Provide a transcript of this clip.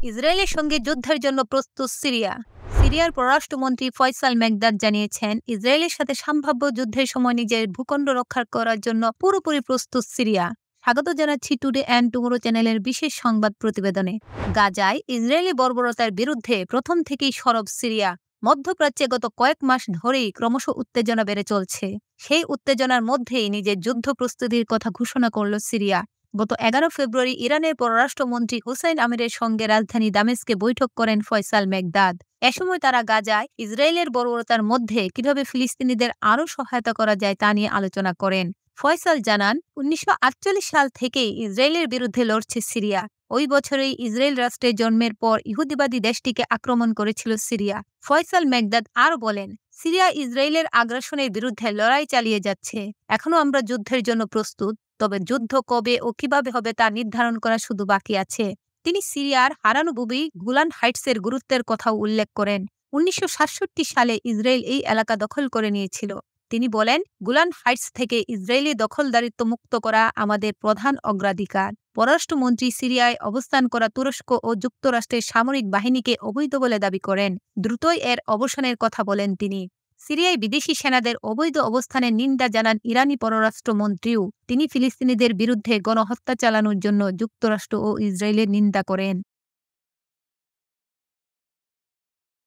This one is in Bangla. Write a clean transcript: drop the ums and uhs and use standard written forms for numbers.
ইসরায়েলের সঙ্গে যুদ্ধের জন্য প্রস্তুত সিরিয়া। সিরিয়ার পররাষ্ট্রমন্ত্রী ফয়সাল মেকদাদ জানিয়েছেন, ইসরায়েলের সাথে সম্ভাব্য যুদ্ধের সময় নিজের ভূখণ্ড রক্ষা করার জন্য পুরোপুরি প্রস্তুত সিরিয়া। স্বাগত জানাচ্ছি টুডে অ্যান্ড টুমোরো চ্যানেলের বিশেষ সংবাদ প্রতিবেদনে। গাজায় ইসরায়েলি বর্বরতার বিরুদ্ধে প্রথম থেকেই সরব সিরিয়া। মধ্যপ্রাচ্যে গত কয়েক মাস ধরেই ক্রমশ উত্তেজনা বেড়ে চলছে। সেই উত্তেজনার মধ্যেই নিজের যুদ্ধ প্রস্তুতির কথা ঘোষণা করল সিরিয়া। গত 11 ফেব্রুয়ারি ইরানের পররাষ্ট্রমন্ত্রী হুসাইন আমিরের সঙ্গে রাজধানী দামেস্কে বৈঠক করেন ফয়সাল মেকদাদ। এ সময় তারা গাজায় ইসরায়েলের বর্বরতার মধ্যে কিভাবে ফিলিস্তিনিদের আরও সহায়তা করা যায় তা নিয়ে আলোচনা করেন। ফয়সাল জানান, 1948 সাল থেকেই ইসরায়েলের বিরুদ্ধে লড়ছে সিরিয়া। ওই বছরেই ইসরায়েল রাষ্ট্রের জন্মের পর ইহুদিবাদী দেশটিকে আক্রমণ করেছিল সিরিয়া। ফয়সাল মেকদাদ আরও বলেন, সিরিয়া ইসরায়েলের আগ্রাসনের বিরুদ্ধে লড়াই চালিয়ে যাচ্ছে। এখনও আমরা যুদ্ধের জন্য প্রস্তুত, তবে যুদ্ধ কবে ও কিভাবে হবে তা নির্ধারণ করা শুধু বাকি আছে। তিনি সিরিয়ার হারানো ভূমি গোলান হাইটসের গুরুত্বের কথাও উল্লেখ করেন। 1967 সালে ইসরায়েল এই এলাকা দখল করে নিয়েছিল। তিনি বলেন, গোলান হাইটস থেকে ইসরায়েলি দখলদারিত্ব মুক্ত করা আমাদের প্রধান অগ্রাধিকার। পররাষ্ট্রমন্ত্রী সিরিয়ায় অবস্থান করা তুরস্ক ও যুক্তরাষ্ট্রের সামরিক বাহিনীকে অবৈধ বলে দাবি করেন। দ্রুতই এর অবসানের কথা বলেন তিনি। সিরিয়ায় বিদেশি সেনাদের অবৈধ অবস্থানের নিন্দা জানান ইরানি পররাষ্ট্রমন্ত্রীও। তিনি ফিলিস্তিনিদের বিরুদ্ধে গণহত্যা চালানোর জন্য যুক্তরাষ্ট্র ও ইসরায়েলের নিন্দা করেন।